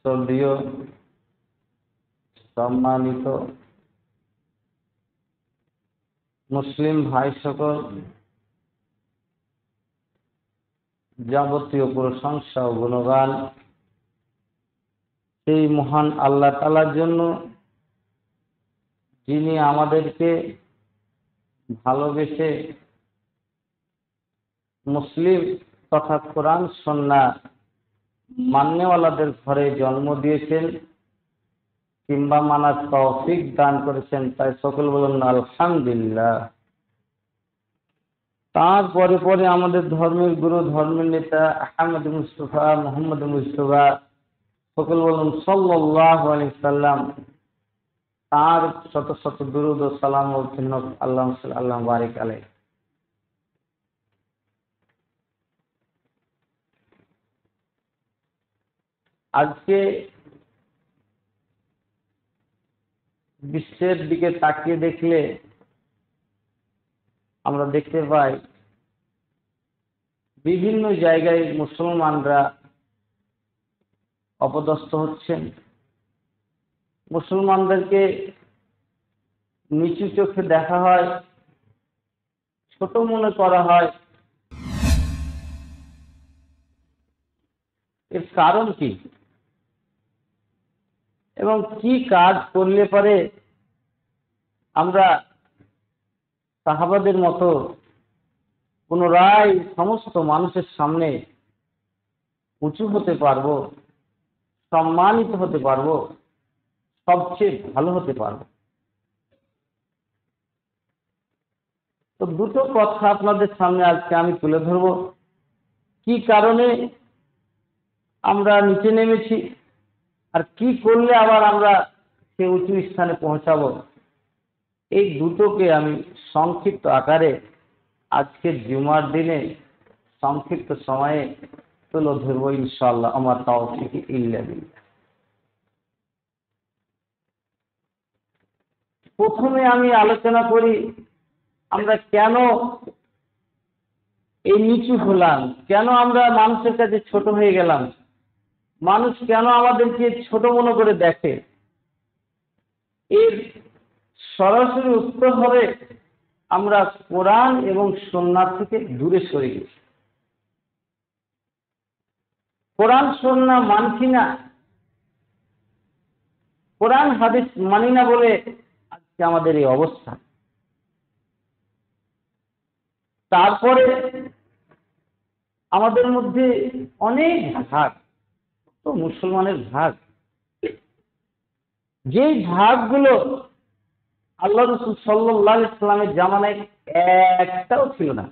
শ্রদ্ধেয় সম্মানিত মুসলিম ভাই সকল, যাবতীয় প্রশংসা ও গুণগান সেই মহান আল্লাহ তাআলার জন্য, যিনি আমাদেরকে ভালোবেসে মুসলিম তথা কোরআন সুন্নাহ মান্যওয়ালাদের ঘরে জন্ম দিয়েছেন কিংবা মানার তৌফিক দান করেছেন। তাই সকল বলুন আলহামদুলিল্লাহ। তারপরে পরে আমাদের ধর্মের গুরু, ধর্মের নেতা আহমদ মুস্তফা, মোহাম্মদ মুস্তফা, সকল বলুন সাল্লাল্লাহু আলাইহি সাল্লাম, তার শত শত দুরূদ ও সালাম ও আল্লাহ বারিক আলাইহি। আজকে বিশ্বের দিকে তাকিয়ে দেখলে আমরা দেখতে পাই বিভিন্ন জায়গায় মুসলমানরা অপদস্থ হচ্ছেন। মুসলমানদেরকে নিচু চোখে দেখা হয়, ছোট মনে করা হয়। এর কারণ কি এবং কি কাজ করলে পরে আমরা সাহাবাদের মতো পুনরায় সমস্ত মানুষের সামনে উঁচু হতে পারবো, সম্মানিত হতে পারবো, সবচেয়ে ভালো হতে পারবো। তো দুটো কথা আপনাদের সামনে আজকে আমি তুলে ধরবো। কি কারণে আমরা নিচে নেমেছি আর কি করলে আবার আমরা সে উঁচু স্থানে পৌঁছাবো, এই দুটোকে আমি সংক্ষিপ্ত আকারে আজকের জুমার দিনে সংক্ষিপ্ত সময়ে তুলে ধরবো ইনশাআল্লাহ, আমার তাওফিক ইল্লা বিল্লাহ। প্রথমে আমি আলোচনা করি আমরা কেন এই নিচু হলাম, কেন আমরা মানুষের কাছে ছোট হয়ে গেলাম, মানুষ কেন আমাদেরকে ছোট মনে করে দেখে। এর সরাসরি উত্তর হবে আমরা কোরআন এবং সুন্নাহ থেকে দূরে সরে গেছি। কোরআন সুন্নাহ মানছি না, কোরআন হাদিস মানি না বলে আজকে আমাদের এই অবস্থা। তারপরে আমাদের মধ্যে অনেক ভাগ, তো মুসলমানের ভাগ, যেই ভাগগুলো আল্লাহ রাসূল সাল্লাল্লাহু আলাইহি সাল্লামের জামানায় একটাও ছিল না।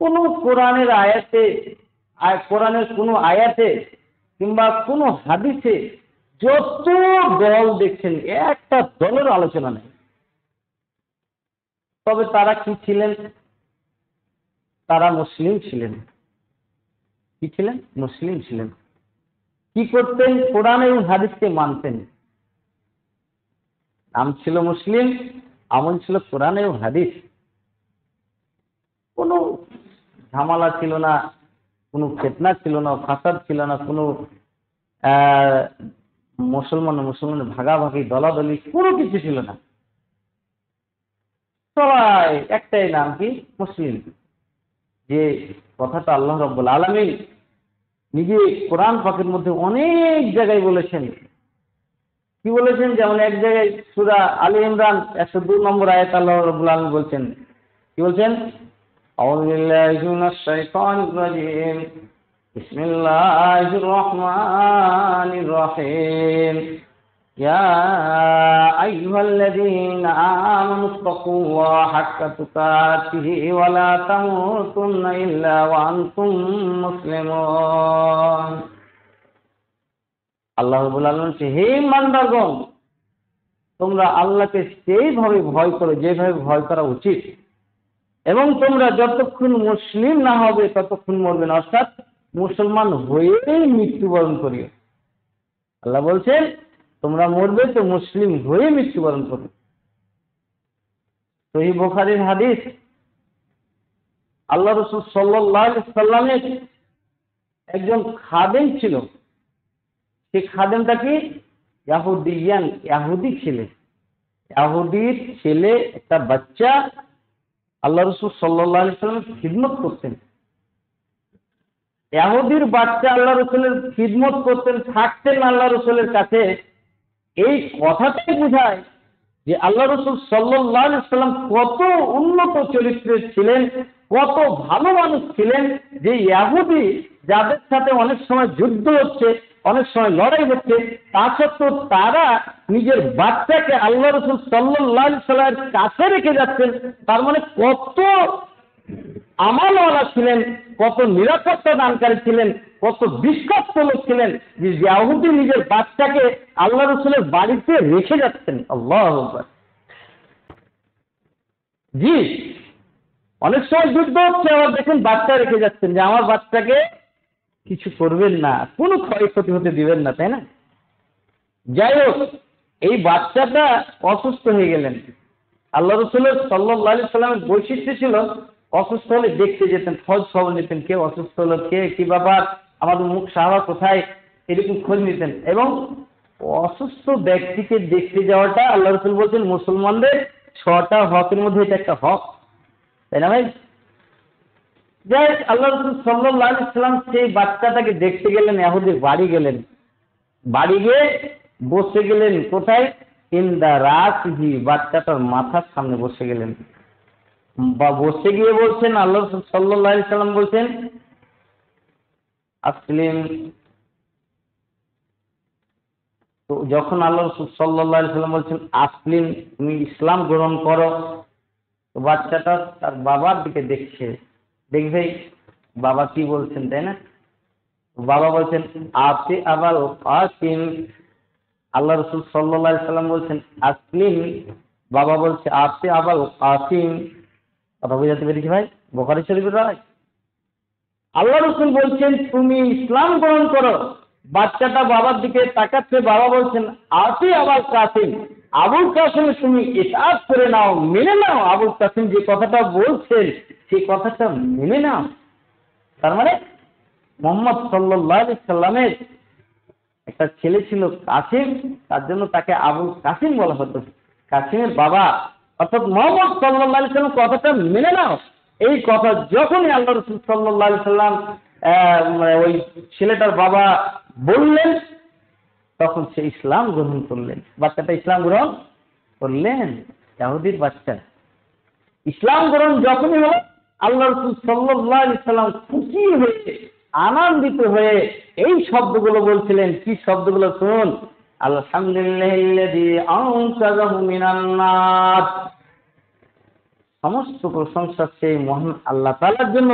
কোন কোরআনের আয়াতে, কোরআনের কোন আয়াতে কিংবা কোন হাদিসে যত দল দেখছেন, একটা দলের আলোচনা নেই। তবে তারা কি ছিলেন? তারা মুসলিম ছিলেন। কি ছিলেন? মুসলিম ছিলেন। কি করতেন? কোরআন এবং হাদিসকে মানতেন। নাম ছিল মুসলিম, আমল ছিল কোরআন এবং হাদিস। কোনো ঝামেলা ছিল না, কোনো ফিতনা ছিল না, ফাসাদ ছিল না, কোনো মুসলমানের ভাগাভাগি, দলাদলি, কোনো কিছু ছিল না। সবাই একটাই নাম, কি? মুসলিম। যে কথাটা আল্লাহ রাব্বুল আলামিন নিজে কোরআন পাকের মধ্যে অনেক জায়গায় বলেছেন। কি বলেছেন? যেমন এক জায়গায় সূরা আলী ইমরান 102 নম্বর আয়াত আল্লাহ রাব্বুল আলামিন বলছেন, কি বলছেন? আউযু বিল্লাহি মিনাশ শাইতানির রাজীম, বিসমিল্লাহির রহমানির রহিম, ইয়া আইয়ুহাল্লাযীনা আমানুত্তাকুল্লাহা হাক্কা তুকাতিহি ওয়া লা তামুতুন্না ইল্লা ওয়া আনতুম মুসলিমুন। আল্লাহ রাব্বুল আলামিন বলছে, হে ইমানদারগণ, তোমরা আল্লাহকে সেইভাবে ভয় করো যেভাবে ভয় করা উচিত, এবং তোমরা যতক্ষণ মুসলিম না হবে ততক্ষণ মরবে না, অর্থাৎ মুসলমান হয়েই মৃত্যুবরণ করিও। আল্লাহ বলছেন তোমরা মরবে তো মুসলিম হয়ে মৃত্যুবরণ করবে। সহিহ বুখারীর হাদিস, আল্লাহ রাসূল সাল্লাল্লাহু আলাইহি সাল্লামের একজন খাদেম ছিল। সেই খাদেমটা কি? ইহুদি ছেলে। ইহুদির ছেলে একটা বাচ্চা আল্লাহ রাসূল সাল্লাল্লাহু আলাইহি সাল্লামের খিদমত করতেন। ইহুদির বাচ্চা আল্লাহ রাসূলের খিদমত করতেন, থাকতেন আল্লাহ রাসূলের কাছে। এই কথাটাই বোঝায় যে আল্লাহ রাসূল সাল্লাল্লাহু আলাইহি সাল্লাম কত উন্নত চরিত্রের ছিলেন, কত ভালো মানুষ ছিলেন। যে ইহুদি যাদের সাথে অনেক সময় যুদ্ধ হচ্ছে, অনেক সময় লড়াই হচ্ছে, তা সত্ত্বেও তারা নিজের বাচ্চাকে আল্লাহ রাসূল সাল্লাল্লাহু আলাইহি সাল্লামের কাছে রেখে যাচ্ছেন। তার মানে কত আমালওয়ালা ছিলেন, কত নিরাপত্তা দানকারী ছিলেন, কত বিশ্বস্ত লোক ছিলেন যে ইহুদি নিজের বাচ্চাকে আল্লাহ রাসূলের বাড়িতে রেখে যাচ্ছেন। আল্লাহু আকবার। জি, অনেক সময় যুদ্ধ হচ্ছে, আবার দেখুন বাচ্চা রেখে যাচ্ছেন যে আমার বাচ্চাকে কিছু করবেন না, কোনো ক্ষয়ক্ষতি হতে দিবেন না, তাই না? যাই হোক, এই বাচ্চাটা অসুস্থ হয়ে গেলেন। আল্লাহ রাসূলের সাল্লাল্লাহু আলাইহি সাল্লামের বৈশিষ্ট্য ছিল অসুস্থ হলে দেখতে যেতেন, খোঁজ খবর নিতেন, কে অসুস্থ হলো, কে কি ব্যাপার, আমাদের মুখ সাহাবা কোথায়, এরকম খোঁজ নিতেন। এবং অসুস্থ ব্যক্তিকে দেখতে যাওয়াটা আল্লাহ রাসূল বলছেন মুসলমানদের 6টা হকের মধ্যে এটা একটা হক, তাই না ভাই? যাই হোক, আল্লাহ রাসূল সাল্লাল্লাহু আলাইহি সাল্লাম সেই বাচ্চাটাকে দেখতে গেলেন, ইহুদির বাড়ি গেলেন। বাড়ি গিয়ে বসে গেলেন কোথায়? ইনদা রাসিহি, বাচ্চাটার মাথার সামনে বসে গেলেন। বা বসে গিয়ে বলছেন, আল্লাহ রাসূল সাল্লাল্লাহু আলাইহি সাল্লাম বলছেন আসলিম। তো যখন আল্লাহ রাসূল সাল্লাল্লাহু আলাইহি সাল্লাম বলছেন আসলিম, তুমি ইসলাম গ্রহণ করো, তো বাচ্চাটা তার বাবার দিকে দেখছে, দেখবেই বাবা কি বলছেন, তাই না? বাবা বলছেন আপনি আবাল কাসিম। আল্লাহ রাসূল সাল্লাল্লাহু আলাইহি সাল্লাম বলছেন আসলিম, বাবা বলছে আপনি আবাল কাসিম। কথা বুঝাতে পেরেছি ভাই? বুখারী শরীফের রায় আল্লাহ রাসূল বলছেন তুমি ইসলাম গ্রহণ করো। বাচ্চাটা বাবার দিকে তাকাচ্ছে, বাবা বলছেন আপনি আবাল কাসিম, আবুল কাসিম তুমি ইতাআত করে নাও, মেনে নাও। আবুল কাসিম যে কথাটা বলছেন সেই কথাটা মেনে নাও। তার মানে মুহাম্মদ সাল্লাল্লাহু আলাইহি সাল্লামের একটা ছেলে ছিল কাসিম, তার জন্য তাকে আবুল কাসিম বলা হতো। কাসিমের বাবা অর্থাৎ মুহাম্মদ সাল্লাল্লাহু আলাইহি সাল্লাম কথাটা মেনে নাও। এই কথা যখনই আল্লাহ রাসূল সাল্লাল্লাহু আলাইহি সাল্লাম ওই ছেলেটার বাবা বললেন, তখন সে ইসলাম গ্রহণ করলেন। বাচ্চাটা ইসলাম গ্রহণ করলেন, ইহুদির বাচ্চা ইসলাম গ্রহণ যখনই হলো, আল্লাহ রাসূল সাল্লাল্লাহু আলাইহি সাল্লাম খুশি হয়ে, আনন্দিত হয়ে এই শব্দগুলো বলছিলেন। কি শব্দগুলো শুনুন, আলহামদুলিল্লাহিল্লাযী আনকাযাহু মিনান নার। সমস্ত প্রশংসা সেই মহান আল্লাহ তাআলার জন্য,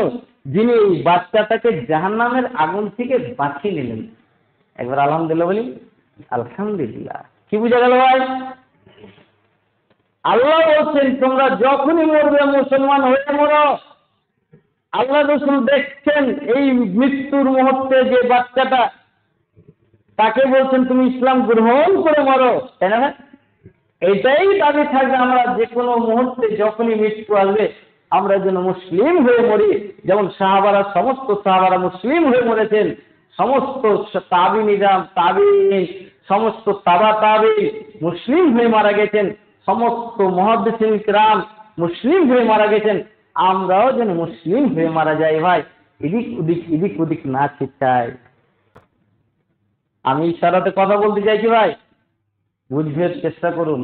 যিনি এই বাচ্চাটাকে জাহান্নামের আগুন থেকে বাঁচিয়ে নিলেন। একবার আলহামদুলিল্লাহ বলি। আলহামদুলিল্লাহ। কি বুঝা গেল ভাই? আল্লাহ বলছেন তোমরা যখনই মরবে মুসলমান হয়ে মরো। আল্লাহ রাসূল দেখছেন এই মৃত্যুর মুহূর্তে যে বাচ্চাটা, তাকে বলছেন তুমি ইসলাম গ্রহণ করে মরো, তাই না? এটাই দাবি থাকবে আমরা যে কোনো মুহূর্তে যখনই মৃত্যু আসবে আমরা যেন মুসলিম হয়ে মরি। যেমন সমস্ত সাহাবারা মুসলিম হয়ে মরেছেন, সমস্ত তাবিঈন, সমস্ত তাবিঈন মুসলিম হয়ে মারা গেছেন, সমস্ত মুহাদ্দিসিন কিরাম মুসলিম হয়ে মারা গেছেন। আমরাও যেন মুসলিম হয়ে মারা যাই ভাই, এদিক ওদিক না ছিটাই। আমি ইশারাতে কথা বলতে চাইছি ভাই, বুঝবার চেষ্টা করুন।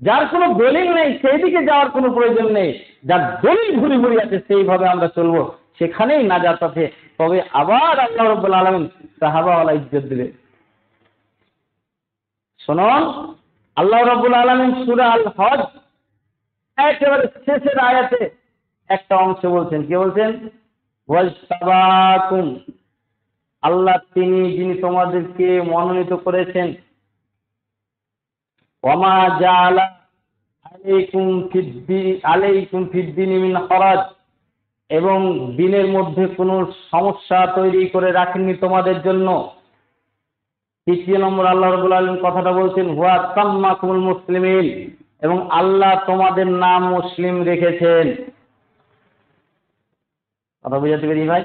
যার কোনো দলিল নেই সেই দিকে যাওয়ার কোনো প্রয়োজন নেই, যার দলিল ঘুরি ঘুরি আছে সেইভাবে আমরা চলবো, সেখানেই নাজাত আছে। তবে আবার আল্লাহ রাব্বুল আলামিন সাহাবাওয়ালা ইজ্জত দিবে। শুনুন, আল্লাহ রাব্বুল আলামিন সূরা আল হজ একেবারে শেষের আয়াতে একটা অংশ বলছেন। কি বলছেন? ওয়াজতাবাকুম, আল্লাহ তিনি যিনি তোমাদেরকে মনোনীত করেছেন। ওয়ামা জাআলা আলাইকুম ফিদ্দীনি মিন হরাজ, এবং দিনের মধ্যে কোনো সমস্যা তৈরি করে রাখেননি তোমাদের জন্য। ৩য় নম্বর আল্লাহ রাব্বুল আলামিন কথাটা বলছেন হুয়া সাম্মাকুমুল মুসলিমিন, এবং আল্লাহ তোমাদের নাম মুসলিম রেখেছেন। কথা বুঝাতে পেরেছি ভাই?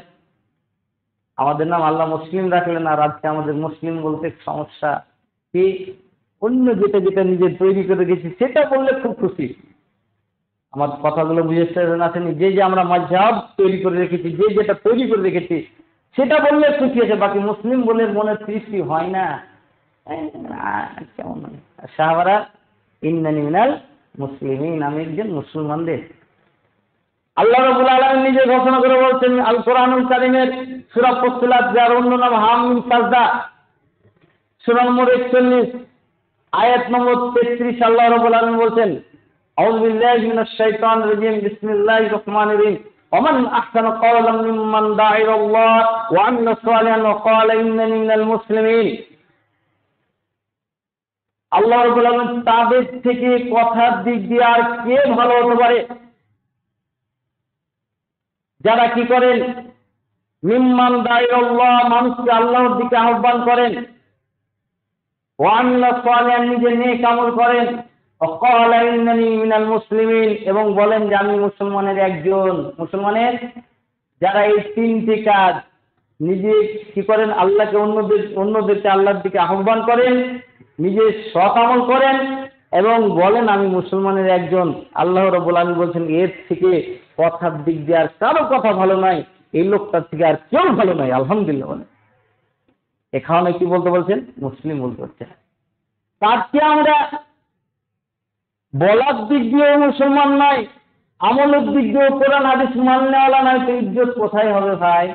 আমাদের নাম আল্লাহ মুসলিম রাখলেন, আর আজকে আমাদের মুসলিম বলতে সমস্যা কি? অন্য যেটা যেটা নিজে তৈরি করে গেছি সেটা বললে খুব খুশি। আমার কথাগুলো বুঝতে আসেনি? যে যে আমরা মাযহাব তৈরি করে রেখেছি, যে যেটা তৈরি করে রেখেছি সেটা বললে খুশি আছে, বাকি মুসলিম বলে মনে তৃপ্তি হয় না। কেমন সাহাবারা ইন্নানি মিনাল মুসলিমিন, আমি একজন মুসলমানদের। আল্লাহ রাব্বুল আলামিন নিজে ঘোষণা করে বলছেন আল কোরআনুল কারীমের সূরা ফুসসিলাত, যার অন্য নাম হামিম সাজদা, সূরা নম্বর 41 আয়াত নম্বর 33, আল্লাহ রাব্বুল আলামিন বলছেন আউযু বিল্লাহি মিনাশ শাইতানির রাজীম বিসমিল্লাহির রহমানির রহিম ওমান আহসানু ক্বাওলাম মিম্মান দাআ ইলাল্লাহ ওয়া আমিলা সালিহান ওয়া ক্বালা ইন্নানি মিনাল মুসলিমিন। আল্লাহ রাব্বুল আলামিন তাদের থেকে কথার দিক দিয়ে আর কে ভালো হতে পারে যারা কি করেন? মিম্মান দাআ ইলাল্লাহ, মানুষকে আল্লাহর দিকে আহ্বান করেন, ওয়া আমিলা সালিহান, নিজে নেক আমল করেন, ওয়া ক্বালা ইন্নানি মিনাল মুসলিমিন, এবং বলেন যে আমি মুসলমানের একজন। মুসলমানের যারা এই তিনটি কাজ, নিজে কি করেন? আল্লাহকে অন্যদেরকে আল্লাহর দিকে আহ্বান করেন, নিজে সৎ আমল করেন এবং বলেন আমি মুসলমানের একজন। আল্লাহ রাব্বুল আলামিন বলছেন এর থেকে কথার দিক দিয়ে আর কারো কথা ভালো নয়, এই লোকটার থেকে আর কেউ ভালো নয়। আলহামদুলিল্লাহ বলেন। এখানে কি বলতে বলছেন? মুসলিম বলতে হচ্ছে। তাকে আমরা বলার দিক দিয়েও মুসলমান নয়, আমলের দিক দিয়েও কোরআন হাদিস মাননেওয়ালা নয়, তো ইজ্জত কোথায় হবে ভাই?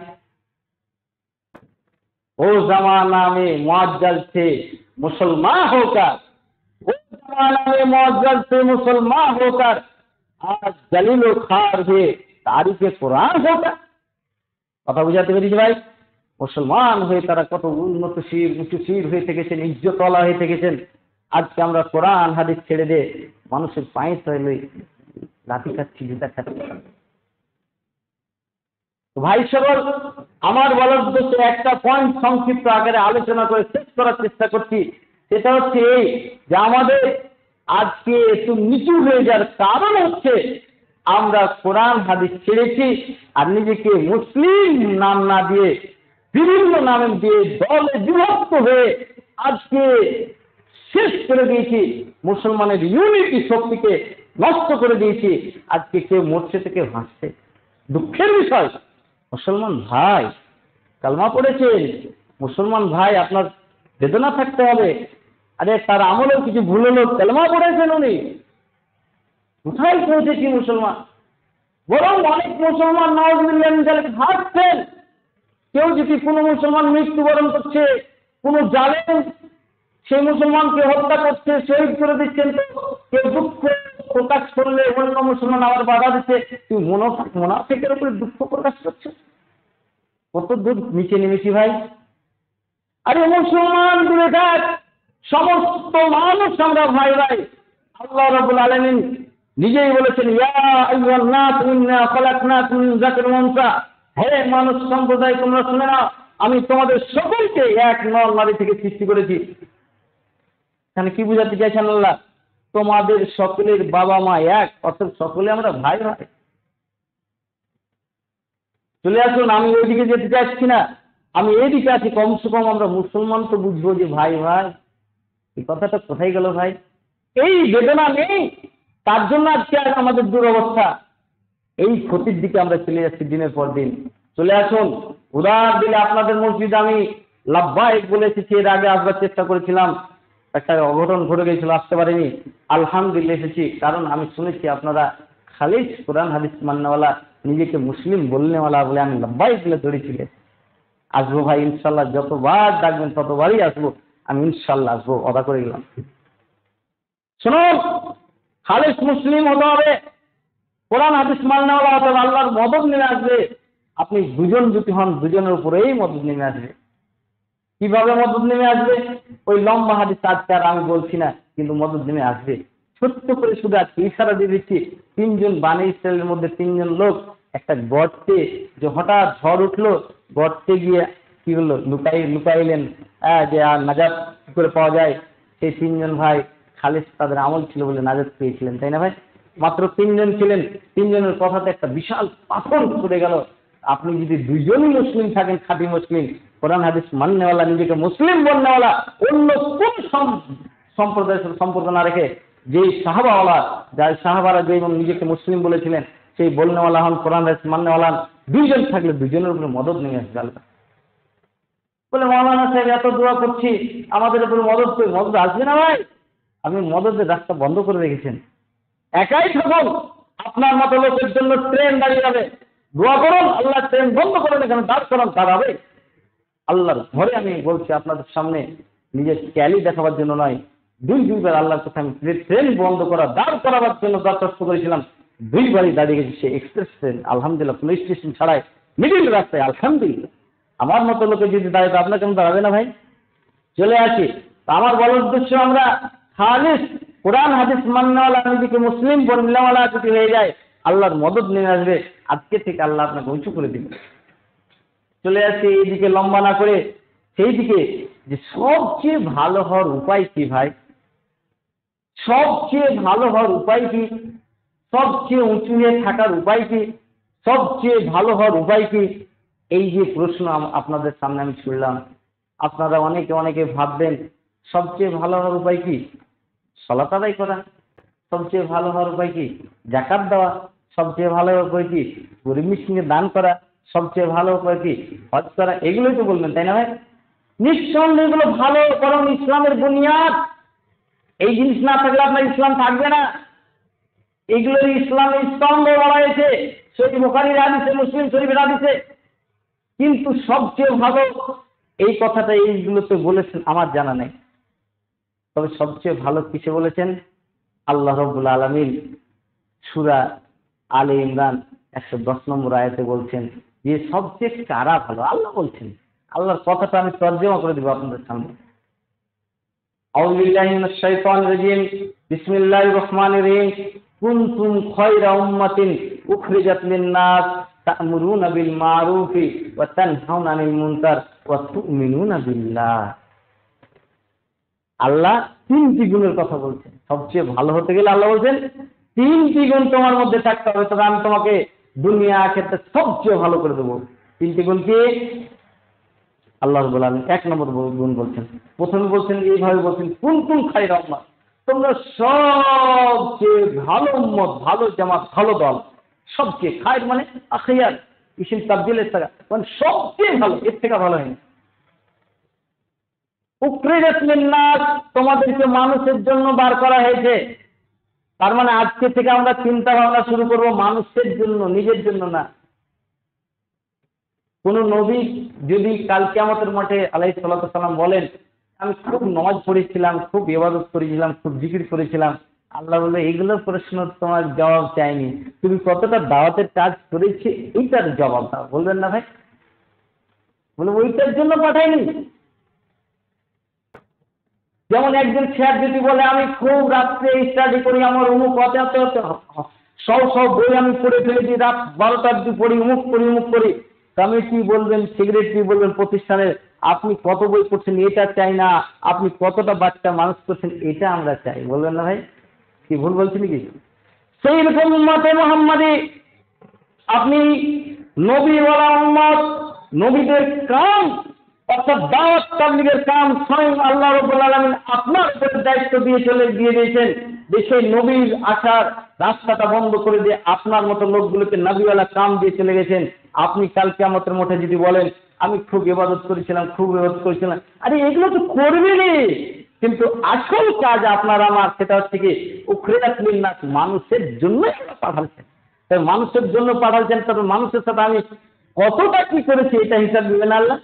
ও জামানা में मुअज्जल थे मुसलमान होकर, वो जमाना में मुअज्जल थे मुसलमान होकर, आज जलील व खार हुए तारीख कुरान होकर। কথা বুঝাতে পেরেছি ভাই? মুসলমান হয়ে তারা কত উন্নতশীল উঁচুশীল হয়ে থেকেছেন, ইজ্জতওয়ালা হয়ে থেকেছেন। আজকে আমরা কোরআন হাদিস ছেড়ে দিয়ে মানুষের পায়ে তলে লাঠি খাচ্ছি, জুতা খাচ্ছি। ভাই সকল, আমার বলার উদ্দেশ্যে একটা পয়েন্ট সংক্ষিপ্ত আকারে আলোচনা করে শেষ করার চেষ্টা করছি। সেটা হচ্ছে এই যে আমাদের আজকে একটু নিচু হয়ে যাওয়ার কারণ হচ্ছে আমরা কোরআন হাদিস ছেড়েছি আর নিজেকে মুসলিম নাম না দিয়ে বিভিন্ন নাম দিয়ে দলে বিভক্ত হয়ে আজকে শেষ করে দিয়েছি। মুসলমানের ইউনিটি শক্তিকে নষ্ট করে দিয়েছি। আজকে কেউ মরছে থেকে ভাসছে। দুঃখের বিষয়, মুসলমান ভাই কালমা পড়েছেন, মুসলমান ভাই আপনার বেদনা থাকতে হবে। আরে তার আমলেও কিছু ভুল হলো, কালমা পড়েছেন উনি, কোথায় পৌঁছেছি মুসলমান? বরং অনেক মুসলমান নাউজুবিল্লাহ ভাবছেন, কেউ যদি কোনো মুসলমান মৃত্যুবরণ করছে, কোনো জালেম সেই মুসলমানকে হত্যা করছে, শহীদ করে দিচ্ছেন, তো কেউ দুঃখ প্রকাশ করলে অন্য মুসলমান আবার বাধা দিচ্ছে, তুই মুনাফিকের উপরে দুঃখ প্রকাশ করছে। কত দূর নিচে নেমেছি ভাই! আরে মুসলমান দূরে থাক, সমস্ত মানুষ আমরা ভাই ভাই। আল্লাহ রাব্বুল আলামিন নিজেই বলেছেন ইয়া আইয়ুহান নাস ইন্না খালাকনাকুম মিন যাকারিন ওয়া উনসা, হে মানুষ সম্প্রদায় তোমরা শুনে নাও, আমি তোমাদের সকলকে এক নর নারী থেকে সৃষ্টি করেছি। এখানে কি বোঝাতে চাইছেন আল্লাহ? তোমাদের সকলের বাবা মা এক, অর্থাৎ সকলে আমরা ভাই ভাই। চলে আসুন, আমি ওইদিকে যেতে চাচ্ছি না, আমি এইদিকে আছি। কমসে কম আমরা মুসলমান তো বুঝবো যে ভাই ভাই। এই কথাটা কোথায় গেল ভাই? এই বেদনা নেই, তার জন্য আজকে আমাদের দুরবস্থা। এই ক্ষতির দিকে আমরা চলে যাচ্ছি দিনের পর দিন। চলে আসুন, উদার দিলে আপনাদের মসজিদে আমি লাব্বাইক বলে এসেছি। এর আগে আসবার চেষ্টা করেছিলাম, একটা অঘটন ঘটে গেছিল, আসতে পারিনি। আলহামদুলিল্লাহ এসেছি, কারণ আমি শুনেছি আপনারা খালিজ কোরআন হাদিস মান্নাওয়ালা, নিজেকে মুসলিম বলনেওয়ালা বলে আমি লাব্বাইক বলে ধরেছিলেন। আসবো ভাই ইনশাল্লাহ, যতবার ডাকবেন ততবারই আসবো, আমি ইনশাল্লাহ আসবো, অদা করে গেলাম। শুনুন, খালিজ মুসলিম হতে হবে, কোরআন হাদিস মাননেওয়ালা হতে হবে, আল্লাহর মদদ নেমে আসবে। আপনি দুজন যদি হন, দুজনের উপরেই মদদ নেমে আসবে। কিভাবে মদদ নেমে আসবে? ওই লম্বা হাদিস আজকে আর আমি বলছি না, কিন্তু মদদ নেমে আসবে। ছোট্ট করে শুধু আজকে ইশারা দিয়ে দিচ্ছি। 3 জন বানি ইসরায়েলের মধ্যে 3 জন লোক একটা গর্তে, যে হঠাৎ ঝড় উঠলো, গর্তে গিয়ে কি হলো, লুকাইলেন যে আর নাজাত কি করে পাওয়া যায়। সেই 3 জন ভাই খালিস তাদের আমল ছিল বলে নাজাত পেয়েছিলেন, তাই না ভাই? মাত্র 3 জন ছিলেন, 3 জনের কথাতে একটা বিশাল পাথর পড়ে গেল। আপনি যদি 2জনই মুসলিম থাকেন, খাঁটি মুসলিম, কোরআন হাদিস মাননেওয়ালা, নিজেকে মুসলিম বলনেওয়ালা, অন্য কোন সম্প্রদায়ের সাথে সম্পর্ক না রেখে যেই সাহাবাওয়ালা, যার সাহাবারা যে নিজেকে মুসলিম বলেছিলেন, সেই বলনেওয়ালা হন, কোরআন হাদিস মাননেওয়ালা হন, 2জন থাকলে 2জনের উপরে মদদ নেমে আসবে আল্লাহ। বলে মৌলানা সাহেব এত দোয়া করছি, আমাদের উপরে মদদ করে, মদদ আসবে না ভাই? আপনি মদদের রাস্তা বন্ধ করে রেখেছেন। একাই থাকুন, আপনার মতো লোকের জন্য ট্রেন দাঁড়িয়ে যাবে। দোয়া করুন, আল্লাহ ট্রেন বন্ধ করেন, এখানে দাঁড় করান, দাঁড়াবে। আল্লাহর ঘরে আমি বলছি আপনাদের সামনে, নিজের ক্যালি দেখাবার জন্য নয়, 2বার আল্লাহর কাছে আমি ট্রেন বন্ধ করা, দাঁড় করাবার জন্য দরখাস্ত করেছিলাম। 2বারই দাঁড়িয়ে গেছে সে এক্সপ্রেস ট্রেন, আলহামদুলিল্লাহ, পুলিশ স্টেশন ছাড়াই মিডিল রাস্তায়, আলহামদুলিল্লাহ। আমার মতো লোকে যদি দাঁড়ায়, তো আপনার কেমন দাঁড়াবে না ভাই? চলে আসি। আমার বলার উদ্দেশ্য, আমরা খালিস কোরআন হাদিস মাননেওয়ালা, নিজেকে মুসলিম বলনেওয়ালা যদি হয়ে যায়, আল্লাহর মদদ নিয়ে আসবে। আজকে থেকে আল্লাহ আপনাকে উঁচু করে দিবে। চলে আসি এইদিকে, লম্বা না করে সেই দিকে, যে সবচেয়ে ভালো হওয়ার উপায় কি ভাই? সবচেয়ে ভালো হওয়ার উপায় কি? সবচেয়ে উঁচু হয়ে থাকার উপায় কি? সবচেয়ে ভালো হওয়ার উপায় কি? এই যে প্রশ্ন আপনাদের সামনে আমি ছুড়লাম, আপনারা অনেকে ভাববেন সবচেয়ে ভালো হওয়ার উপায় কি? সালাত আদায় করা। সবচেয়ে ভালো হওয়ার উপায় কি? যাকাত দেওয়া। সবচেয়ে ভালো উপায় কি? গরিব মিসকিনকে দান করা। সবচেয়ে ভালো উপায় কি? হজ করা। এগুলোই তো বলবেন, তাই না ভাই? নিঃসন্দেহে এগুলো ভালো, কারণ ইসলামের বুনিয়াদ। এই জিনিস না থাকলে আপনার ইসলাম থাকবে না। এগুলো ইসলামের স্তম্ভ বলা হয়েছে, সহিহ বুখারীর হাদিসে, মুসলিম শরীফের হাদিসে। কিন্তু সবচেয়ে ভালো এই কথাটা এইগুলোতে বলেছেন আমার জানা নেই। তবে সবচেয়ে ভালো কিসে বলেছেন? আল্লাহ রাব্বুল আলামিন সূরা আলে ইমরান 110 নম্বর আয়াতে বলছেন যে সবচেয়ে কারা ভালো। আল্লাহ বলছেন, আল্লাহর কথাটা আমি তর্জমা করে দিব আপনাদের সামনে। আউযু বিল্লাহি মিনাশ শাইতানির রাজিম, বিসমিল্লাহির রহমানির রহিম। কুনতুম খায়রা উম্মাতিন উখরিজাত লিন-নাস তা'মুরুনা বিল মা'রুফি ওয়া তানহাউনা আনিল মুনকার ওয়া তু'মিনুনা বিল্লাহ। আল্লাহ 3টি গুণের কথা বলছেন। সবচেয়ে ভালো হতে গেলে আল্লাহ বলছেন 3টি গুণ তোমার মধ্যে থাকতে হবে, তবে আমি তোমাকে দুনিয়া আখিরাতে সবচেয়ে ভালো করে দেবো। 3টি গুণ কি? আল্লাহ রাব্বুল আলামিন 1 নম্বর গুণ বলছেন। প্রথমে বলছেন, এইভাবে বলছেন, কুনতুম খায়রা উম্মাহ, তোমরা সবচেয়ে ভালো উম্মত, ভালো জামাত, ভালো দল। সবচেয়ে, খায়র মানে আখিয়ার, ইসিম তাবদীলের টাকা, মানে সবচেয়ে ভালো, এর থেকে ভালো হয়নি। উখরিজাত লিন-নাস, তোমাদেরকে মানুষের জন্য বার করা হয়েছে। তার মানে আজকে থেকে আমরা চিন্তা ভাবনা শুরু করব মানুষের জন্য, নিজের জন্য না। কোন নবী যদি কাল কিয়ামতের মাঠে আলাইহিস সালাতু সালাম বলেন, আমি খুব নামাজ পড়েছিলাম, খুব ইবাদত করেছিলাম, খুব জিকির করেছিলাম, আল্লাহ বলে এইগুলোর প্রশ্ন তোমার জবাব চাইনি, তুমি কতটা দাওয়াতের কাজ করেছি এইটার জবাব দাও। বলবেন না ভাই? বলে ওইটার জন্য পাঠাইনি। যেমন একজন স্যার যদি বলে, আমি খুব রাত্রে স্টাডি করি, আমার অমুক সব বই আমি পড়ে ফেলেছি, রাত 12টা অবধি পড়ি, অমুক করি। আমি কি বলবেন? সেক্রেটারি বলবেন প্রতিষ্ঠানের, আপনি কত বই পড়ছেন এটা চাই না, আপনি কতটা বাচ্চা মানুষ করছেন এটা আমরা চাই। বলবেন না ভাই? কি ভুল বলছি নাকি? সেই রকম উম্মতে মুহাম্মাদি, আপনি নবীওয়ালা উম্মত, নবীদের কাম অর্থাৎ দাওয়াত তাবলীগের কাম স্বয়ং আল্লাহ রাব্বুল আলামিন আপনার উপর দায়িত্ব দিয়ে দিয়েছেন, যে সেই নবীর আসার রাস্তাটা বন্ধ করে দিয়ে আপনার মতো লোকগুলোকে নবীওয়ালা কাম দিয়ে চলে গেছেন। আপনি কাল কিয়ামতের মাঠে যদি বলেন, আমি খুব ইবাদত করেছিলাম, আরে এগুলো তো করবেনই, কিন্তু আসল কাজ আপনার আমার, সেটা হচ্ছে কি উখরিজাত লিন-নাস, মানুষের জন্য পাঠাচ্ছেন। তাই মানুষের জন্য পাঠাচ্ছেন, তবে মানুষের সাথে আমি কতটা কি করেছি এটা হিসাব দিবেন আল্লাহ।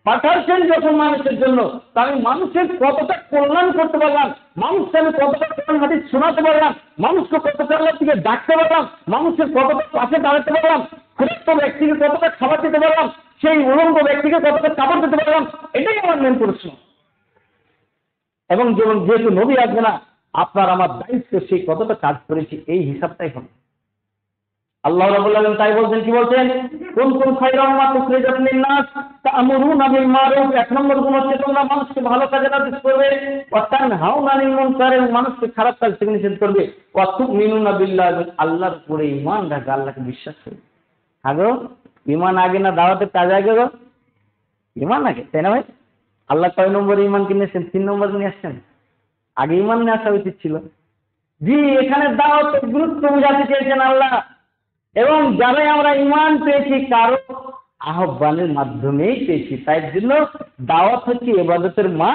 পাঠাচ্ছেন যখন মানুষের জন্য, তা আমি মানুষের কতটা কল্যাণ করতে পারলাম, মানুষকে আমি কতটা কোরআন হাদিস শোনাতে পারলাম, মানুষকে কতটা আল্লাহর দিকে ডাকতে পারলাম, মানুষের কতটা পাশে দাঁড়াতে পারলাম, ক্ষুধার্ত ব্যক্তিকে কতটা খাবার দিতে পারলাম, সেই উলঙ্গ ব্যক্তিকে কতটা কাপড় দিতে পারলাম, এটাই আমার মেন প্রশ্ন। এবং যেহেতু নবী আসবে না, আপনার আমার দায়িত্ব সেই কতটা কাজ করেছি এই হিসাবটাই হবে। আল্লাহ রাব্বুল আলামিন তাই বলছেন, কি বলছেন? কুনতুম খায়রা উম্মাতিন উখরিজাত লিন-নাস তা'মুরুনা বিল মারুফ। এক নম্বর গুণ হচ্ছে তোমরা মানুষকে ভালো কাজের আদেশ করবে, ওয়া তানহাউনা আনিল মুনকার, মানুষকে খারাপ কাজ থেকে নিষেধ করবে, ওয়া তু'মিনুনা বিল্লাহ, আল্লাহর উপরে ঈমান রাখবে, আল্লাহকে বিশ্বাস করবে। আগো ঈমান আগে না দাওয়াতের কাজ আগে? গো ঈমান আগে, তাই না ভাই? আল্লাহ কয় নম্বরে ঈমান কিনেছেন? 3 নম্বর নিয়ে আসছেন। আগে ঈমান নিয়ে আসা উচিত ছিল। জি, এখানে দাওয়াতের গুরুত্ব বোঝাতে চেয়েছেন আল্লাহ। এবং যারাই আমরা ঈমান পেয়েছি কারো আহ্বানের মাধ্যমেই পেয়েছি, তাই জন্য দাওয়াত হচ্ছে ইবাদতের মা।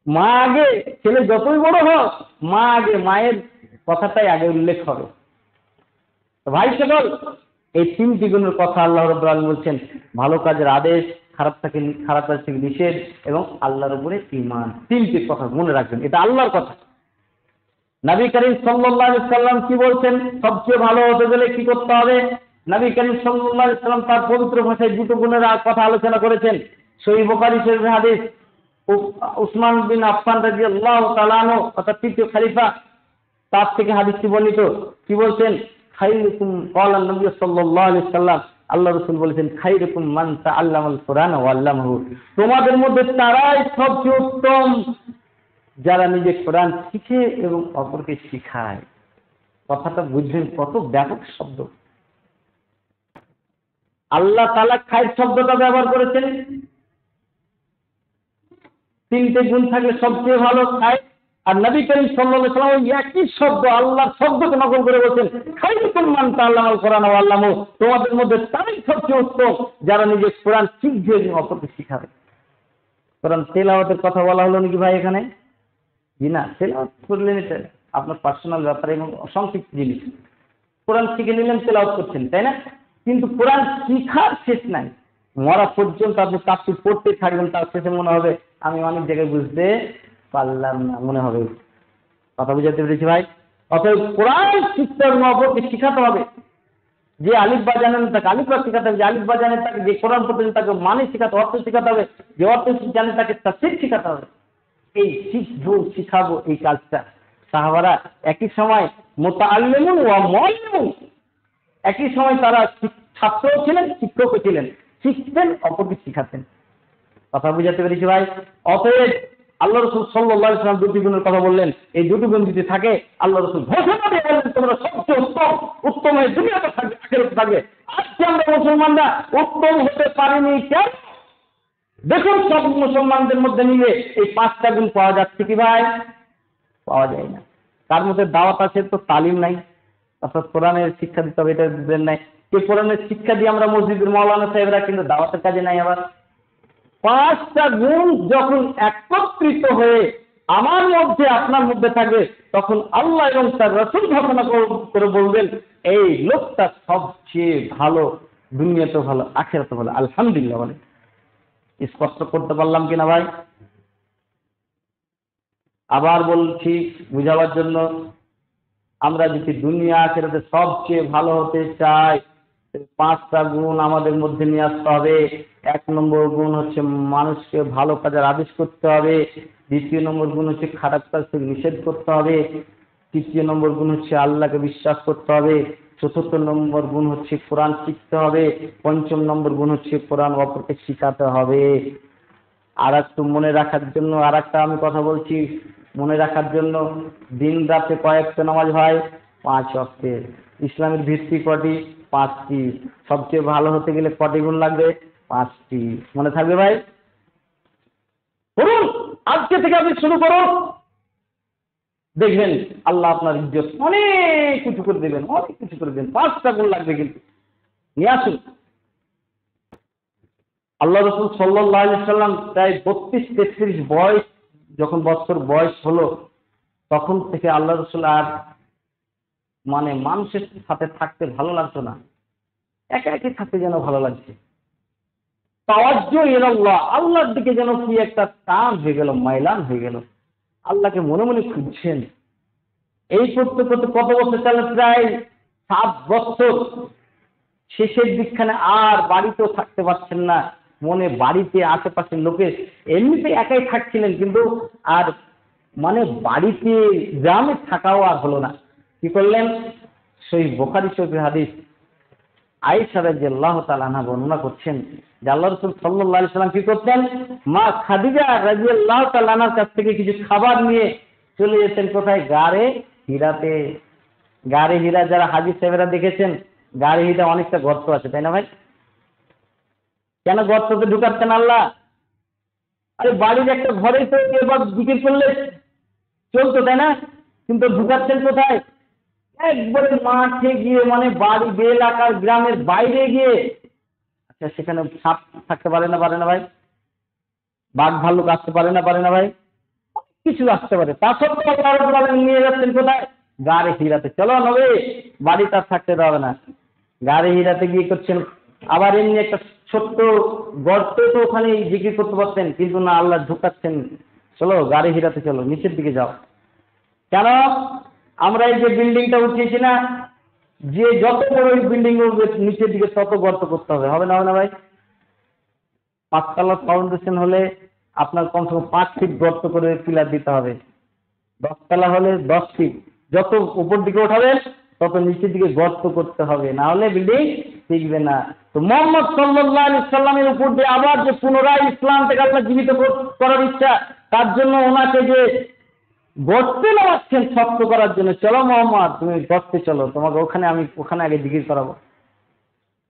মা আগে, ছেলে যতই বড় হোক মা আগে, মায়ের কথাটাই আগে উল্লেখ হবে। তো ভাই সকল, এই 3টি গুণের কথা আল্লাহ রাব্বুল আলামিন বলছেন, ভালো কাজের আদেশ, খারাপ কাজ থেকে নিষেধ এবং আল্লাহর উপরে ঈমান। 3টি কথা মনে রাখবেন, এটা আল্লাহর কথা। নবী করিম সাল্লাল্লাহু আলাইহি সাল্লাম কি বলছেন? সবচেয়ে ভালো হতে গেলে কি করতে হবে? নবী করিম সাল্লাল্লাহু আলাইহি সাল্লাম তার পবিত্র ভাষায় 2টো গুণের কথা আলোচনা করেছেন। সহিহ বুখারী শরীফের হাদিস, উসমান বিন আফফান রাদিয়াল্লাহু তাআলা আনহু, অর্থাৎ 3য় খলিফা, তার থেকে হাদিসটি বর্ণিত। কি বলছেন? খায়রুকুম, ক্বালা নবী সাল্লাল্লাহু আলাইহি সাল্লাম, আল্লাহ রাসূল বলেছেন, খায়রুকুম মান তাআল্লামাল কুরআন ওয়া আল্লামাহু, তোমাদের মধ্যে তারাই সবচেয়ে উত্তম যারা নিজে কোরআন শিখে এবং অপরকে শিখায়। কথাটা বুঝবেন, কত ব্যাপক শব্দ। আল্লাহ তাআলা খায়র শব্দটা ব্যবহার করেছেন। 3টে গুণ থাকলে সবচেয়ে ভালো খায়। আর নবী করিম সাল্লাল্লাহু আলাইহি ওয়াসাল্লাম ওই একই শব্দ, আল্লাহর শব্দকে নকল করে বলছেন, খায়রুকুম মান তাআল্লামাল কুরআন ওয়া আল্লামাহু, তোমাদের মধ্যে তারাই সবচেয়ে উত্তম যারা নিজে কোরআন শিখবে এবং অপরকে শিখাবে। কোরআন তেলাওয়াতের কথা বলা হলো নাকি ভাই এখানে? জি না, তেলাওয়াত করলেন, এটা আপনার পার্সোনাল ব্যাপার এবং সংক্ষিপ্ত জিনিস। কোরআন শিখে নিলেন, তেলাওয়াত করছেন, তাই না? কিন্তু কোরআন শিখার শেষ নাই। মরা পর্যন্ত আপনি তাফসীর পড়তে থাকবেন, তার শেষে মনে হবে আমি অনেক জায়গায় বুঝতে পারলাম না, মনে হবে। কথা বুঝাতে পেরেছি ভাই? অতএব কোরআন শিখতে হবে, অপরকে শিখাতে হবে। যে আলিফ বা জানেন তাকে আলিফ বা শিখাতে হবে, যে আলিফ বা জানেন তাকে, যে কোরআন পড়তে তাকে মানে শিখাতে, অর্থ শিখাতে হবে, যে অর্থ জানেন তাকে তাফসীর শিখাতে হবে। এই শিখবো, শিখাবো, এই কাজটা সাহাবারা একই সময় মুতাআল্লিমুন ওয়া মুআল্লিমুন, একই সময় তারা ছাত্রও ছিলেন, শিক্ষকও ছিলেন, শিখতেন, অপরকে শিখাতেন। কথা বুঝাতে পেরেছি ভাই? অতএব আল্লাহ রাসূল সাল্লাল্লাহু আলাইহি ওয়াসাল্লাম 2টি গুণের কথা বললেন। এই 2টি গুণ যদি থাকে, আল্লাহ রাসূল ঘোষণা দিয়ে বললেন তোমরা সবচেয়ে উত্তম, উত্তম হয়ে দুনিয়াতে থাকবে, আখিরাতে থাকবে। আজকে আমরা মুসলমানরা উত্তম হতে পারিনি কেন? দেখুন, সব মুসলমানদের মধ্যে নিয়ে এই 5টা গুণ পাওয়া যাচ্ছে কি ভাই? পাওয়া যায় না। তার মধ্যে দাওয়াত আছে তো তালিম নাই, অর্থাৎ কোরআনের শিক্ষা দিতে হবে, এটা দিবেন নাই। এই কোরআনের শিক্ষা দিয়ে আমরা মসজিদের মাওলানা সাহেবরা, কিন্তু দাওয়াতের কাজে নাই। আবার 5টা গুণ যখন একত্রিত হয়ে আমার মধ্যে আপনার মধ্যে থাকবে, তখন আল্লাহ এবং তার রাসূল ঘোষণা করে বলবেন এই লোকটা সবচেয়ে ভালো, দুনিয়াতে ভালো, আখিরাতে ভালো। আলহামদুলিল্লাহ বলে। স্পষ্ট করতে পারলাম কিনা ভাই? আবার বলছি বুঝাবার জন্য, আমরা যদি দুনিয়া আখিরাতে সবচেয়ে ভালো হতে চাই, 5টা গুণ আমাদের মধ্যে নিয়ে আসতে হবে। 1 নম্বর গুণ হচ্ছে মানুষকে ভালো কাজের আদেশ করতে হবে। 2য় নম্বর গুণ হচ্ছে খারাপ কাজ থেকে নিষেধ করতে হবে। 3য় নম্বর গুণ হচ্ছে আল্লাহকে বিশ্বাস করতে হবে। 4র্থ নম্বর গুণ হচ্ছে কোরআন শিখতে হবে। 5ম নম্বর গুণ হচ্ছে কোরআন অপরকে শিখাতে হবে। আর একটু মনে রাখার জন্য আরেকটা আমি কথা বলছি, মনে রাখার জন্য, দিন রাতে কয়েকটা নামাজ হয়? 5 ওয়াক্তের। ইসলামের ভিত্তি কটি? 5টি। সবচেয়ে ভালো হতে গেলে কটি গুণ লাগবে? 5টি। মনে থাকবে ভাই? করুন, আজকে থেকে আপনি শুরু করুন, দেখবেন আল্লাহ আপনার ইজ্জত অনেক কিছু করে দেবেন, অনেক কিছু করে দেবেন। 5টা গুণ লাগবে, কিন্তু নিয়ে আসুন। আল্লাহ রাসূল সাল্লাল্লাহু আলাইহি ওয়াসাল্লাম প্রায় 32-33 বছর বয়স হলো, তখন থেকে আল্লাহ রাসূল আর মানুষের সাথে থাকতে ভালো লাগতো না, একা একা থাকতে যেন ভালো লাগছে। তাওয়াজ্জু ইলাল্লাহ, আল্লাহর দিকে যেন কি একটা টান হয়ে গেল, মাইলান হয়ে গেল। আল্লাহকে মনে মনে খুঁজছেন। এই করতে করতে কত বছর চলে? প্রায় 7 বছর। শেষের দিকখানে আর বাড়িতেও থাকতে পারছেন না, মনে বাড়িতে আশেপাশের লোকে এমনিতে একাই থাকছিলেন, কিন্তু আর বাড়িতে গ্রামে থাকাও আর হলো না। কি করলেন? সহিহ বুখারী শরীফের হাদিস, আয়েশা রাদিয়াল্লাহু তাআলা আনহা বর্ণনা করছেন যে আল্লাহ রাসূল সাল্লাল্লাহু আলাইহি সাল্লাম কি করতেন, মা খাদিজা রাদিয়াল্লাহু তাআলা আনহার কাছ থেকে কিছু খাবার নিয়ে চলে যেতেন কোথায়, গারে হীরাতে। গারে হীরা যারা হাজী সাহেবেরা দেখেছেন, গারে হীরা অনেকটা গর্ত আছে, তাই না ভাই? কেন গর্ততে ঢুকাচ্ছেন আল্লাহ? আরে বাড়ির একটা ঘরেই তো এবার জিকির করলে চলতো, তাই না? কিন্তু ঢুকাচ্ছেন কোথায়? একবারে মাঠে গিয়ে, মানে বাড়ি বেল আকার গ্রামের বাইরে গিয়ে। আচ্ছা, সেখানে সাপ থাকতে পারে না ভাই? বাঘ ভাল্লুক আসতে পারে না ভাই? কিছু আসতে পারে, তা সত্ত্বেও নিয়ে যাচ্ছেন কোথায়? গারে হীরাতে। চলো নবে, বাড়ি তার থাকতে দেওয়া না, গারে হীরাতে গিয়ে করছেন। আবার এমনি একটা ছোট্ট গর্ত, তো ওখানে জিকির করতে পারতেন, কিন্তু না, আল্লাহ ঢুকাচ্ছেন, চলো গারে হীরাতে, চলো নিচের দিকে যাও। কেন? আমরা এই যে বিল্ডিংটা উঠিয়েছি না, যে যত বড় বিল্ডিং উঠবে নিচের দিকে তত গর্ত করতে হবে, হবে না ভাই? 5 তলা ফাউন্ডেশন হলে আপনার কমসে কম 5 ফিট গর্ত করে পিলার দিতে হবে। 10 তলা হলে 10 ফিট, যত উপর দিকে ওঠাবেন তত নিচের দিকে গর্ত করতে হবে, না হলে বিল্ডিং টিকবে না। তো মুহাম্মদ সাল্লাল্লাহু আলাইহি সাল্লামের উপর দিয়ে আবার যে পুনরায় ইসলাম থেকে আল্লাহ জীবিত করার ইচ্ছা, তার জন্য ওনাকে যে গর্তে নামাচ্ছেন শক্ত করার জন্য, চলো মোহাম্মদ তুমি গর্তে চলো, তোমাকে ওখানে আগে জিকির করাবো।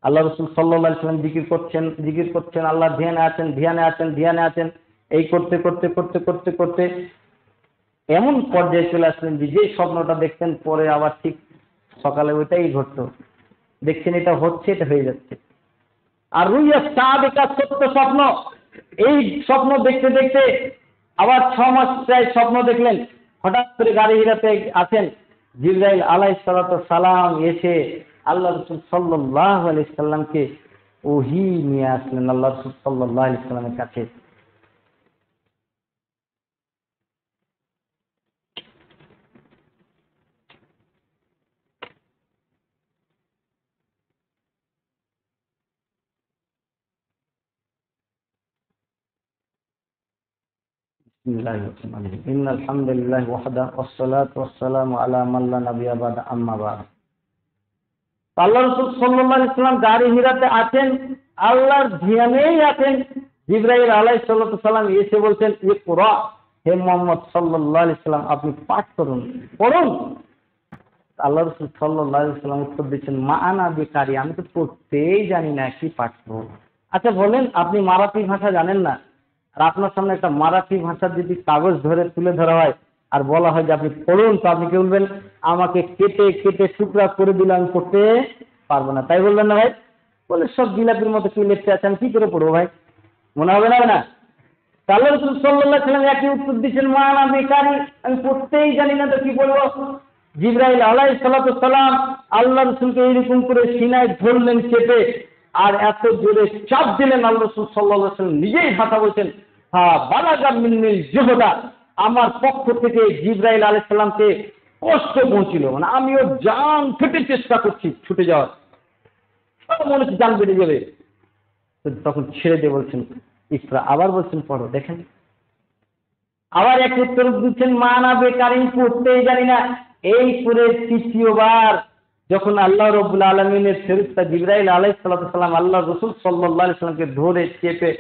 আল্লাহ রাসূল সাল্লাল্লাহু আলাইহি সাল্লাম জিকির করছেন, আল্লাহ ধ্যানে আছেন। এই করতে করতে করতে করতে করতে এমন পর্যায়ে চলে আসলেন যে স্বপ্নটা দেখতেন, পরে আবার ঠিক সকালে ওইটাই ঘটতো। দেখছেন এটা হচ্ছে, এটা হয়ে যাচ্ছে। আর রুইয়া সাদিকা, সত্য স্বপ্ন। এই স্বপ্ন দেখতে দেখতে আবার 6 মাস প্রায় স্বপ্ন দেখলেন। হঠাৎ করে গাড়ি হীরাতে আছেন, জিবরাইল আলাইহিস সালাতু সালাম এসে আল্লাহ রাসূল সাল্লাল্লাহু আলাইহি সাল্লামকে ওহী নিয়ে আসলেন আল্লাহ রাসূল সাল্লাল্লাহু আলাইহি সাল্লামের কাছে। ইন্নাল হামদুলিল্লাহি ওয়াহদা ওয়াসসালাতু ওয়াসসালামু আলা মান লা নাবিয়্যা বা'দা, আম্মা বা'দ। আল্লাহ রাসূল সাল্লাল্লাহু আলাইহি সাল্লাম গাড়ি হীরাতে আছেন, আল্লাহর ধ্যানেই আছেন। জিবরাইল আলাইহিস সালাতু সালাম এসে বলছেন, ইকরা, হে মুহাম্মদ সাল্লাল্লাহু আলাইহি সাল্লাম আপনি পাঠ করুন, পড়ুন। আল্লাহ রাসূল সাল্লাল্লাহু আলাইহি সাল্লাম উত্তর দিচ্ছেন, মা আনা বিকারি, আমি তো পড়তেই জানি না, কি পাঠ করব। আচ্ছা বলেন, আপনি মারাঠি ভাষা জানেন না, আর আপনার সামনে একটা মারাঠি ভাষার যদি কাগজ ধরে তুলে ধরা হয় আর বলা হয় যে আপনি পড়ুন, তো আপনি কি বলবেন? আমাকে কেটে কেটে টুকরা করে দিলে আমি পড়তে পারবো না, তাই বলবেন না ভাই? বলে সব জিলাপির মতো কি লেখতে আছে, আমি কি করে পড়বো ভাই? মনে হবে না? না। আল্লাহ রাসূল সাল্লাল্লাহু আলাইহি সাল্লাম একই উত্তর দিচ্ছেন, মা আনা বিকারি, আমি পড়তেই জানি না, তো কি বলবো? জিবরাইল আলাইহিস সালাতু সালাম আল্লাহ রাসূলকে এইরকম করে সিনায় ধরলেন চেপে, আর এত জোরে চাপ দিলেন, আল্লাহ রাসূল সাল্লাল্লাহু আলাইহি সাল্লাম নিজেই ভাষা বলছেন, হ্যাঁ বালাগা মিন্নিল জুহদা, আমার পক্ষ থেকে জিবরাইল আলাইহিস সালামকে কষ্ট পৌঁছিল, মানে আমিও জান ফেটে চেষ্টা করছি ছুটে যাওয়ার, মনে হচ্ছে জান বেড়ে যাবে। তখন ছেড়ে দিয়ে বলছেন ইকরা, আবার বলছেন পড়ো, দেখেন আবার এক উত্তর দিচ্ছেন, মা না বেকারি, পড়তেই জানি না। এই করে তৃতীয়বার যখন আল্লাহ রাব্বুল আলামিনের ফেরেশতা জিবরাইল আলাইহিস সালাতু সালাম আল্লাহ রাসূল সাল্লাল্লাহু আলাইহি সাল্লামকে ধরে চেপে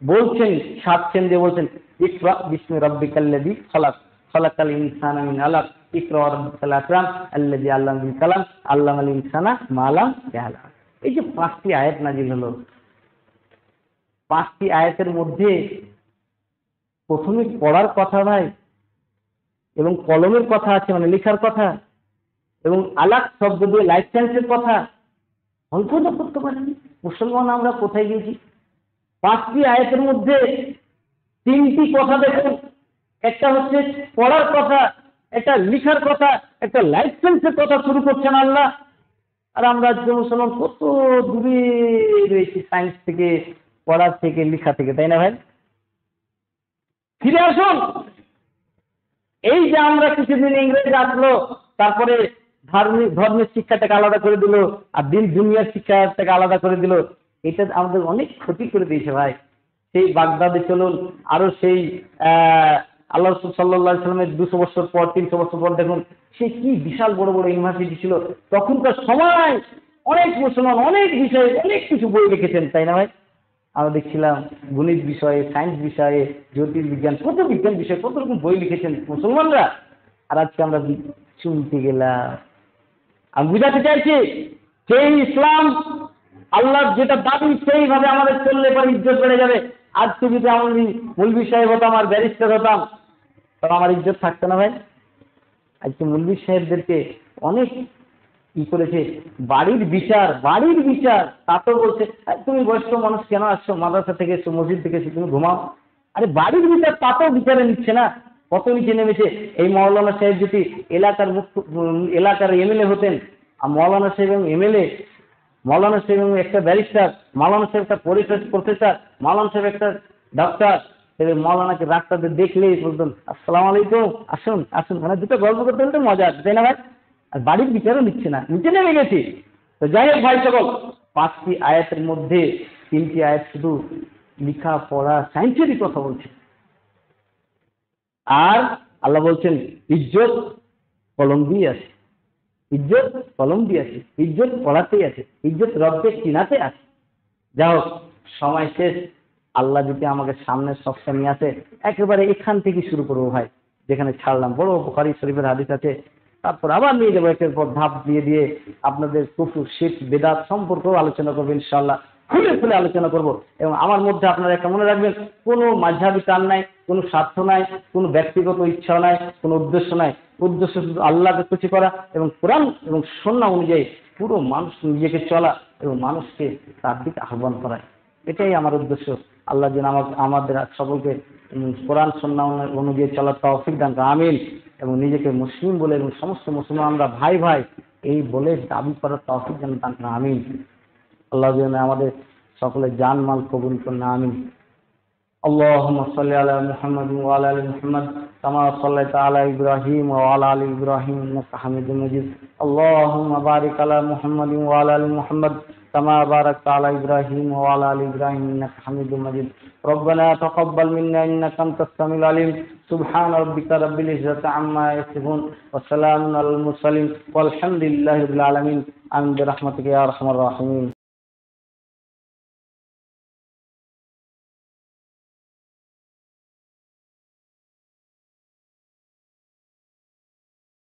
বলছেন, সাতছেন দিয়ে বলছেন, ইকরা বিসমি রাব্বিকাল্লাযী খালাক, খালাকাল ইনসানা মিন আলাক, ইকরা ওয়া রাব্বুকাল আকরাম আল্লাযী আল্লামা বিল কালাম, আল্লামাল ইনসানা মা লাম ইয়ালাম। এই যে 5টি আয়াত নাযিল হলো, 5টি আয়াতের মধ্যে প্রথমে পড়ার কথা ভাই, এবং কলমের কথা আছে, মানে লেখার কথা, এবং আলাক শব্দ দিয়ে লাইসেন্সের কথা। কল্পনা করতে পারেনি মুসলমান আমরা কোথায় গিয়েছি? 5টি আয়াতের মধ্যে 3টি কথা দেখুন, একটা হচ্ছে পড়ার কথা, একটা লেখার কথা, একটা লাইসেন্সের কথা শুরু করছেন আল্লাহ। আর আমরা যে মুসলমান কত দূরে রয়েছি সায়েন্স থেকে, পড়ার থেকে, লেখা থেকে, তাই না ভাই? ফিরে আসুন। এই যে আমরা কিছুদিন ইংরেজ আসলো, তারপরে ধর্মের শিক্ষাটাকে আলাদা করে দিল, আর দিন দুনিয়ার শিক্ষাটাকে আলাদা করে দিল, এটা আমাদের অনেক ক্ষতি করে দিয়েছে ভাই। সেই বাগদাদে চলুন, আরো সেই আল্লাহ রাসূল সাল্লাল্লাহু আলাইহি সাল্লামের 200 বছর পর 300 বছর পর দেখুন সে কি বিশাল বড় বড় ইউনিভার্সিটি ছিল। তখনকার সময় অনেক মুসলমান অনেক বিষয়ে অনেক কিছু বই লিখেছেন, তাই না ভাই? আমরা দেখছিলাম গণিত বিষয়ে, সায়েন্স বিষয়ে, জ্যোতির্বিজ্ঞান, কত বিজ্ঞান বিষয়ে কত রকম বই লিখেছেন মুসলমানরা। আর আজকে আমরা শুনতে গেলাম। আমি বুঝাতে চাইছি সেই ইসলাম আল্লাহর যেটা দাবি সেইভাবে আমাদের চললে পরে ইজ্জত বেড়ে যাবে। আজকে যদি আমি মৌলভী সাহেব হতাম আর ব্যারিস্টার হতাম তবে আমার ইজ্জত থাকতো না ভাই। আজকে মৌলভী সাহেবদেরকে অনেক কি করেছে, বাড়ির বিচার তাতেও বলছে তুমি বয়স্ক মানুষ কেন আসছো, মাদ্রাসা থেকে এসছো, মসজিদ থেকে এসে তুমি ঘুমাও। আরে বাড়ির বিচার তাতেও বিচারে নিচ্ছে না, কত নিচে নেমেছে। এই মৌলানা সাহেব যদি এলাকার এমএলএ হতেন, আর মৌলানা সাহেব এবং এমএলএ, মৌলানা সাহেব এবং একটা ব্যারিস্টার, মৌলানা সাহেব একটা প্রফেসর, মৌলানা সাহেব একটা ডক্টর, মৌলানাকে রাস্তাতে দেখলেই বলতেন আসসালামু আলাইকুম, আসুন আসুন, মানে দুটো গল্প করতে বলতে মজা আছে, তাই না ভাই? আর বাড়ির বিচারও নিচ্ছে না, নিচে নেমে গেছি। তো যাই হোক ভাই সকল, 5টি আয়াতের মধ্যে 3টি আয়াত শুধু লেখা পড়া সায়েন্সেরই কথা বলছে। আর আল্লাহ বলছেন ইজ্জত কলম দিয়ে আছে, ইজ্জত কলম দিয়ে আছে, ইজ্জত পড়াতেই আছে, ইজ্জত রবকে চিনাতে আছে। যা হোক, সময় শেষ। আল্লাহ যদি আমাকে সামনের সপ্তাহে নিয়ে আসে একেবারে এখান থেকে শুরু করবো ভাই, যেখানে ছাড়লাম। বড় বুখারী শরীফের হাদিস আছে, তারপর আবার নিয়ে যাবো একের পর ধাপ দিয়ে আপনাদের কুফর শিরক বেদাত সম্পর্কেও আলোচনা করবো ইনশাআল্লাহ, খুলে আলোচনা করব। এবং আমার মধ্যে আপনারা একটা মনে রাখবেন, কোনো মাঝহাবি টান নাই, কোনো স্বার্থ নাই, কোনো ব্যক্তিগত ইচ্ছা নাই, কোনো উদ্দেশ্য নাই। উদ্দেশ্য শুধু আল্লাহকে খুশি করা এবং কোরআন এবং সুন্নাহ অনুযায়ী পুরো মানুষ নিজেকে চলা এবং মানুষকে তার দিকে আহ্বান করা, এটাই আমার উদ্দেশ্য। আল্লাহ যেন আমাদের সকলকে কোরআন সুন্নাহ অনুযায়ী চলার তৌফিক দান করেন, আমিন। এবং নিজেকে মুসলিম বলে এবং সমস্ত মুসলমানরা ভাই ভাই এই বলে দাবি করার তৌফিক দান করেন, আমিন। আল্লাহ যেন আমাদের সকলের জান মাল কবুল করেন, আমিন। اللهم صل على محمد وعلى ال محمد كما صليت على ابراهيم وعلى ال ابراهيم انك حميد مجيد. اللهم بارك على محمد وعلى ال محمد كما باركت على ابراهيم وعلى ال ابراهيم انك حميد مجيد. ربنا تقبل منا انك انت السميع العليم. سبحان ربك رب العزة عما يصفون وسلام على المرسلين والحمد لله رب العالمين. آمين برحمتك يا ارحم الراحمين.